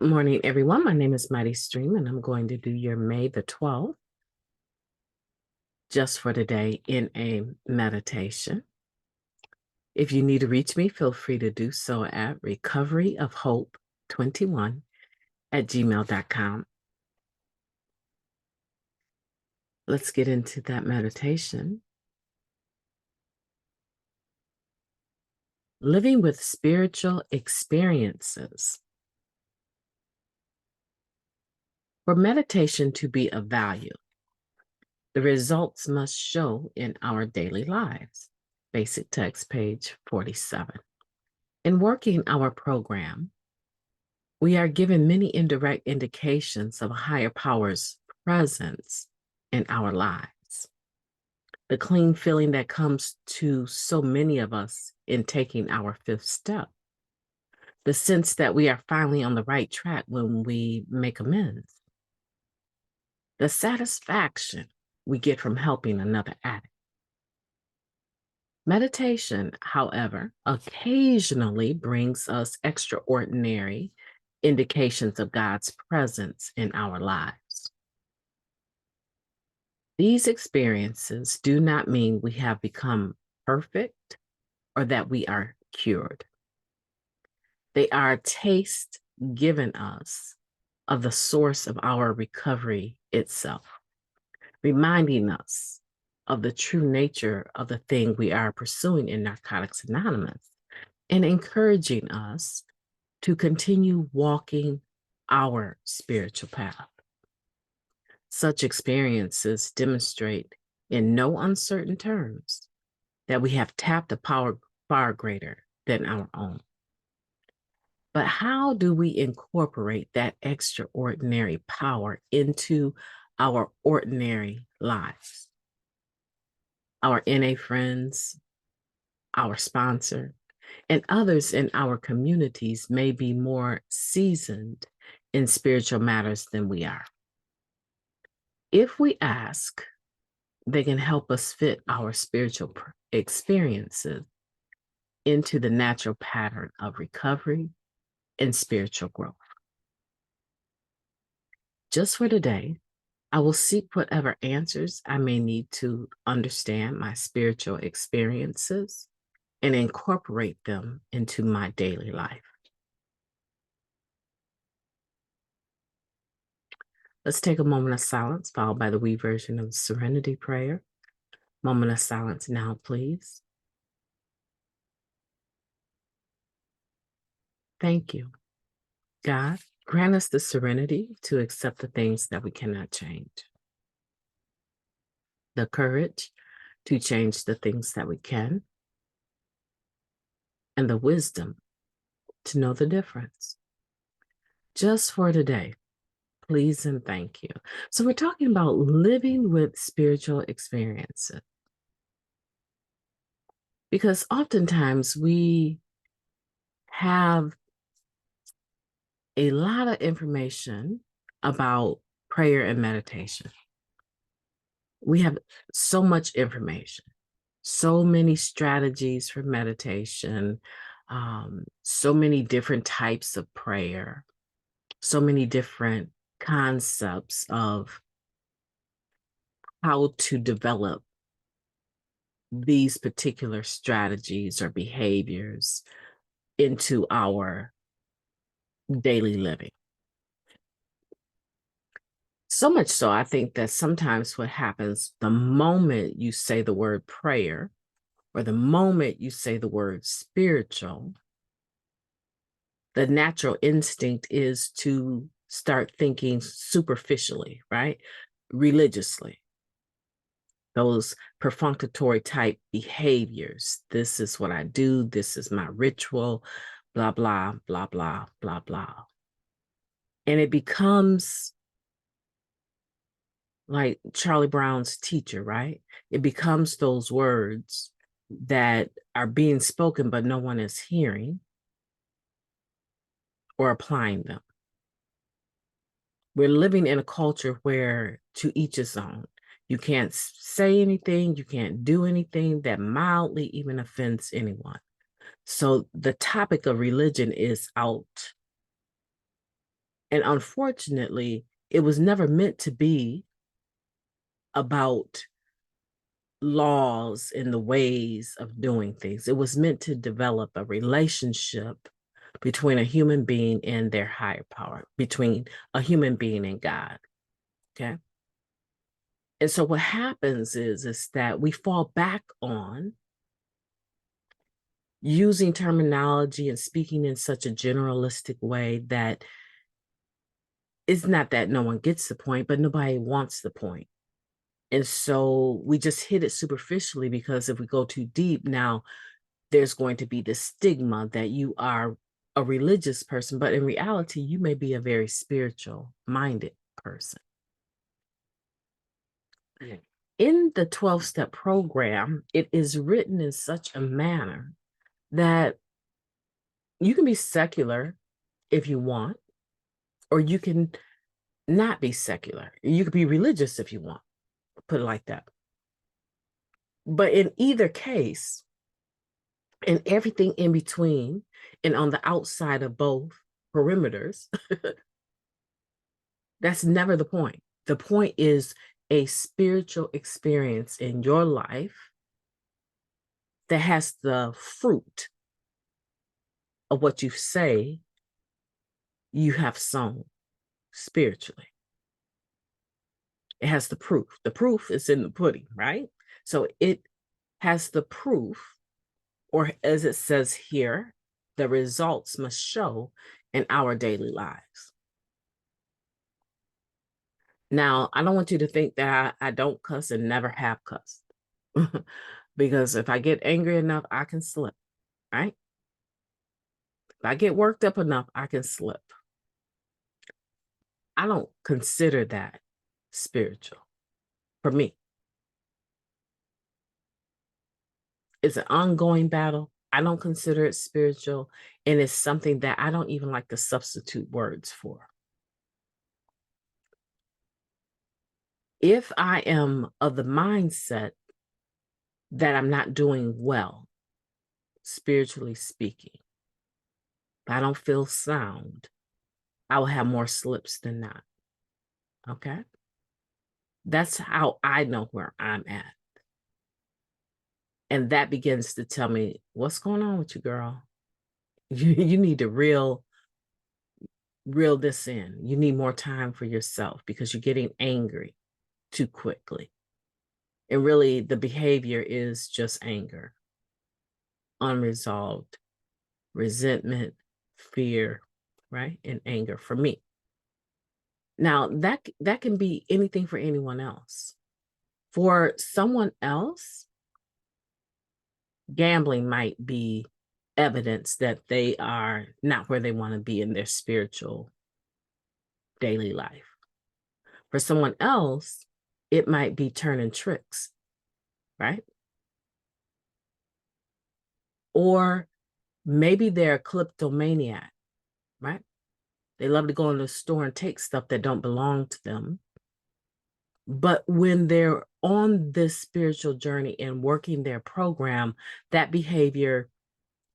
Good morning, everyone. My name is MightyStream, and I'm going to do your May the 12th, just for today, in a meditation. If you need to reach me, feel free to do so at recoveryofhope21@gmail.com. Let's get into that meditation. Living with spiritual experiences. For meditation to be of value, the results must show in our daily lives. Basic text, page 47. In working our program, we are given many indirect indications of a higher power's presence in our lives. The clean feeling that comes to so many of us in taking our fifth step. The sense that we are finally on the right track when we make amends. The satisfaction we get from helping another addict. Meditation, however, occasionally brings us extraordinary indications of God's presence in our lives. These experiences do not mean we have become perfect or that we are cured. They are a taste given us of the source of our recovery itself, reminding us of the true nature of the thing we are pursuing in Narcotics Anonymous, and encouraging us to continue walking our spiritual path. Such experiences demonstrate in no uncertain terms that we have tapped a power far greater than our own. But how do we incorporate that extraordinary power into our ordinary lives? Our NA friends, our sponsor, and others in our communities may be more seasoned in spiritual matters than we are. If we ask, they can help us fit our spiritual experiences into the natural pattern of recovery and spiritual growth. Just for today, I will seek whatever answers I may need to understand my spiritual experiences and incorporate them into my daily life. Let's take a moment of silence, followed by the we version of the Serenity Prayer. Moment of silence now, please. Thank you. God, grant us the serenity to accept the things that we cannot change, the courage to change the things that we can, and the wisdom to know the difference. Just for today, please and thank you. So we're talking about living with spiritual experiences, because oftentimes we have a lot of information about prayer and meditation. We have so much information, so many strategies for meditation, so many different types of prayer, so many different concepts of how to develop these particular strategies or behaviors into our daily living. So much so, I think that sometimes what happens the moment you say the word prayer or the moment you say the word spiritual, the natural instinct is to start thinking superficially, right? Religiously. Those perfunctory type behaviors. This is what I do. This is my ritual, blah, blah, blah, blah, blah, blah. And it becomes like Charlie Brown's teacher, right? It becomes those words that are being spoken, but no one is hearing or applying them. We're living in a culture where to each his own. You can't say anything, you can't do anything that mildly even offends anyone. So the topic of religion is out And unfortunately, it was never meant to be about laws and the ways of doing things. It was meant to develop a relationship between a human being and their higher power, between a human being and God. Okay. And so what happens is that we fall back on using terminology and speaking in such a generalistic way that it's not that no one gets the point, but nobody wants the point. And so we just hit it superficially, because if we go too deep, now there's going to be the stigma that you are a religious person, but in reality, you may be a very spiritual minded person. In the 12-step program, it is written in such a manner that you can be secular if you want, or you can not be secular. You could be religious if you want, put it like that. But in either case, and everything in between and on the outside of both perimeters, that's never the point. The point is a spiritual experience in your life that has the fruit of what you say you have sown spiritually. It has the proof. The proof is in the pudding, right? So it has the proof, or as it says here, the results must show in our daily lives. Now, I don't want you to think that I don't cuss and never have cussed. Because if I get angry enough, I can slip, right? If I get worked up enough, I can slip. I don't consider that spiritual for me. It's an ongoing battle. I don't consider it spiritual. And it's something that I don't even like to substitute words for. If I am of the mindset that I'm not doing well, spiritually speaking, if I don't feel sound, I will have more slips than not. Okay? That's how I know where I'm at. And that begins to tell me, what's going on with you, girl? You need to reel this in. You need more time for yourself, because you're getting angry too quickly. And really, the behavior is just anger, unresolved resentment, fear, right? And anger for me. Now, that can be anything for anyone else. For someone else, gambling might be evidence that they are not where they want to be in their spiritual daily life. For someone else, it might be turning tricks, right? Or maybe they're a kleptomaniac, right? They love to go in the store and take stuff that don't belong to them. But when they're on this spiritual journey and working their program, that behavior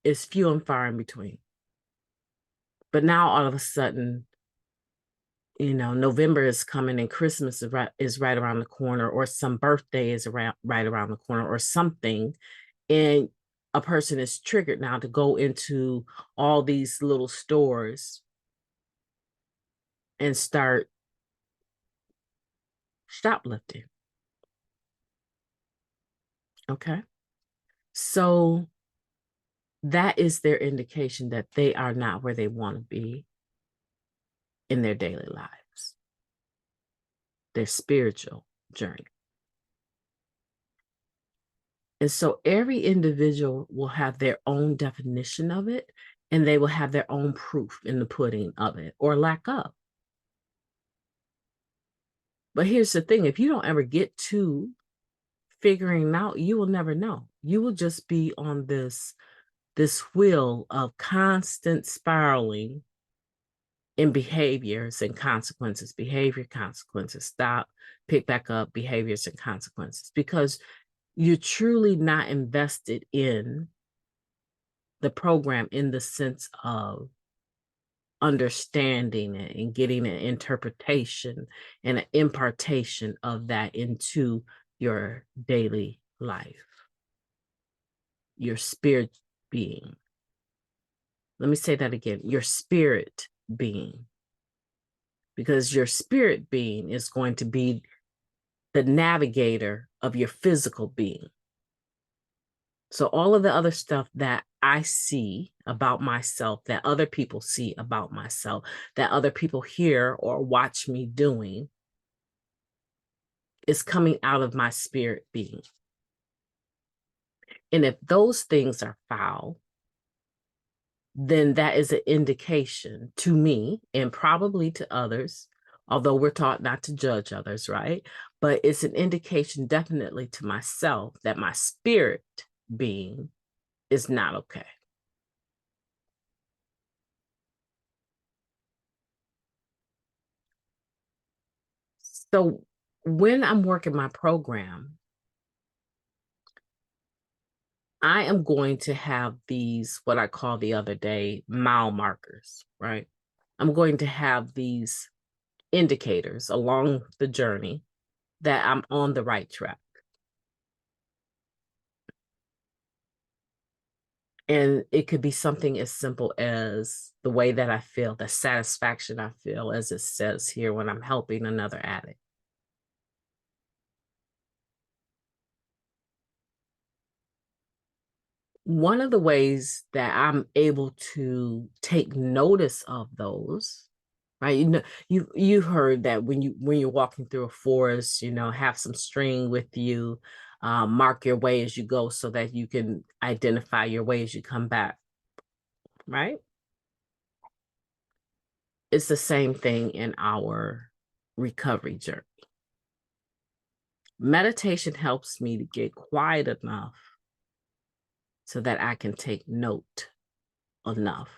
is few and far in between. But now all of a sudden, November is coming and Christmas is right around the corner, or some birthday is right around the corner, or something. And a person is triggered now to go into all these little stores and start shoplifting. Okay. So that is their indication that they are not where they want to be in their daily lives, their spiritual journey. And so every individual will have their own definition of it, and they will have their own proof in the pudding of it, or lack of. But here's the thing: if you don't ever get to figuring out, you will never know. You will just be on this wheel of constant spiraling in behaviors and consequences, behavior, consequences, stop, pick back up, behaviors and consequences, because you're truly not invested in the program in the sense of understanding it and getting an interpretation and an impartation of that into your daily life, your spirit being. Let me say that again, your spirit being, because your spirit being is going to be the navigator of your physical being. So all of the other stuff that I see about myself, that other people see about myself, that other people hear or watch me doing, is coming out of my spirit being. And if those things are foul, then that is an indication to me and probably to others, although we're taught not to judge others, right? But it's an indication definitely to myself that my spirit being is not okay. So when I'm working my program, I am going to have these, what I call the other day, mile markers, right? I'm going to have these indicators along the journey that I'm on the right track. And it could be something as simple as the way that I feel, the satisfaction I feel, as it says here, when I'm helping another addict. One of the ways that I'm able to take notice of those, right? You've heard that when you're walking through a forest, have some string with you, mark your way as you go so that you can identify your way as you come back, right? It's the same thing in our recovery journey. Meditation helps me to get quiet enough so that I can take note enough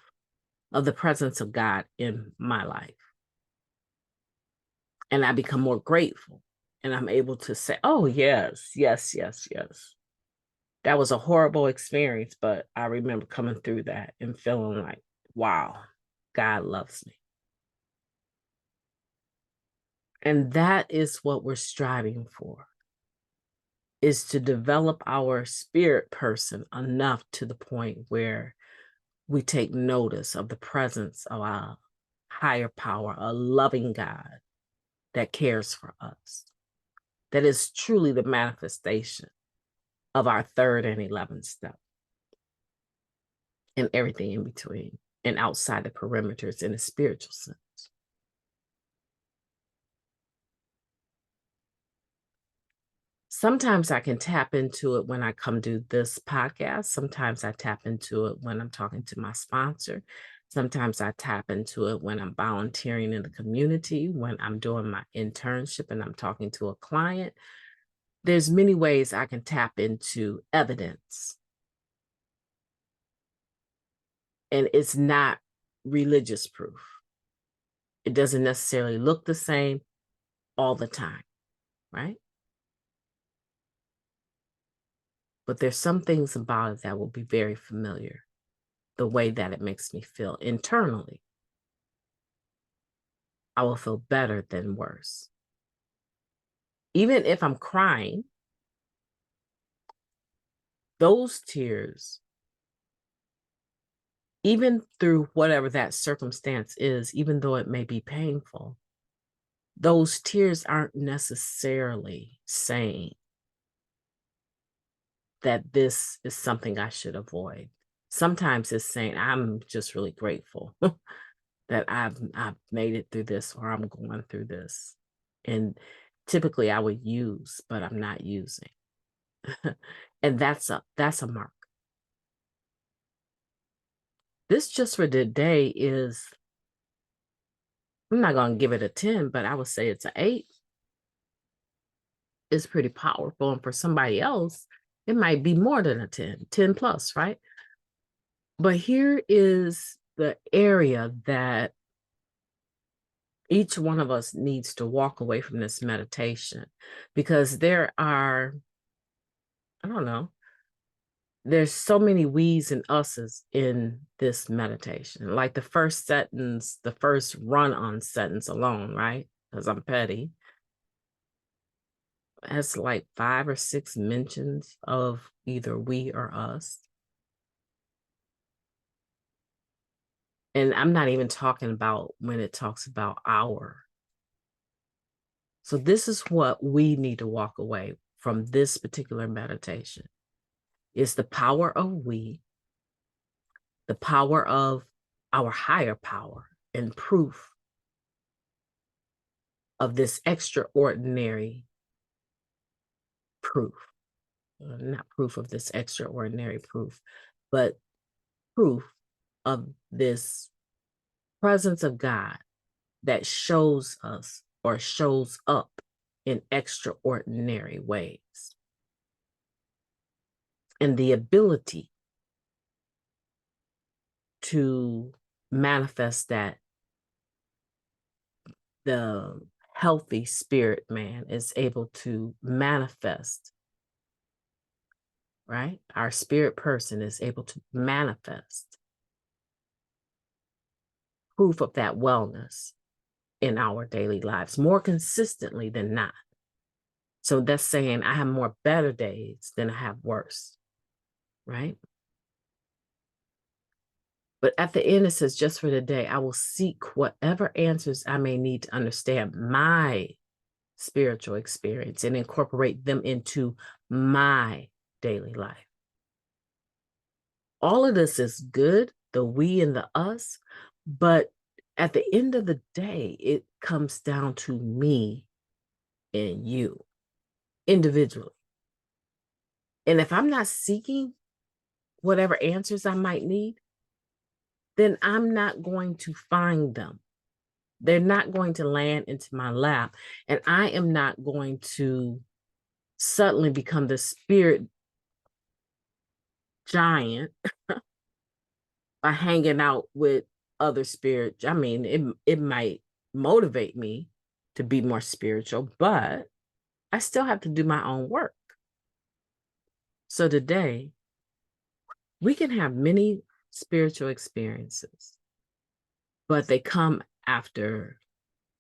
of the presence of God in my life. And I become more grateful. And I'm able to say, oh, yes, yes, yes, yes. That was a horrible experience, but I remember coming through that and feeling like, wow, God loves me. And that is what we're striving for, is to develop our spirit person enough to the point where we take notice of the presence of our higher power, a loving God that cares for us, that is truly the manifestation of our third and 11th step, and everything in between and outside the perimeters in a spiritual sense. Sometimes I can tap into it when I come do this podcast. Sometimes I tap into it when I'm talking to my sponsor. Sometimes I tap into it when I'm volunteering in the community, when I'm doing my internship and I'm talking to a client. There's many ways I can tap into evidence. And it's not religious proof. It doesn't necessarily look the same all the time, right? But there's some things about it that will be very familiar, the way that it makes me feel internally. I will feel better than worse. Even if I'm crying, those tears, even through whatever that circumstance is, even though it may be painful, those tears aren't necessarily saying that this is something I should avoid. Sometimes it's saying, I'm just really grateful that I've made it through this, or I'm going through this. And typically I would use, but I'm not using. And that's a mark. This just for today is, I'm not going to give it a 10, but I would say it's an 8. It's pretty powerful. And for somebody else, it might be more than a 10 plus, right? But here is the area that each one of us needs to walk away from this meditation, because there are, I don't know, there's so many we's and us's in this meditation. Like the first sentence, the first run-on sentence alone, right? Because I'm petty, has like 5 or 6 mentions of either we or us. And I'm not even talking about when it talks about our. So this is what we need to walk away from this particular meditation. It's the power of we, the power of our higher power, and proof of this extraordinary proof. Not proof of this extraordinary proof, but proof of this presence of God that shows us or shows up in extraordinary ways. And the ability to manifest that, the healthy spirit man is able to manifest, right? Our spirit person is able to manifest proof of that wellness in our daily lives more consistently than not. So that's saying I have more better days than I have worse, right? But at the end, it says, just for the day, I will seek whatever answers I may need to understand my spiritual experience and incorporate them into my daily life. All of this is good, the we and the us, but at the end of the day, it comes down to me and you individually. And if I'm not seeking whatever answers I might need, then I'm not going to find them. They're not going to land into my lap. And I am not going to suddenly become the spirit giant by hanging out with other spirit. I mean, it might motivate me to be more spiritual, but I still have to do my own work. So today, we can have many spiritual experiences, but they come after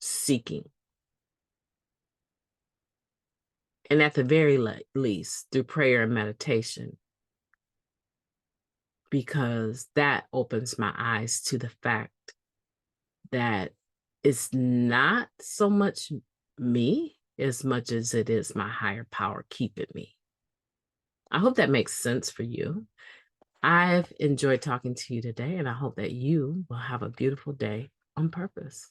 seeking. And at the very least, through prayer and meditation, because that opens my eyes to the fact that it's not so much me as much as it is my higher power keeping me. I hope that makes sense for you. I've enjoyed talking to you today, and I hope that you will have a beautiful day on purpose.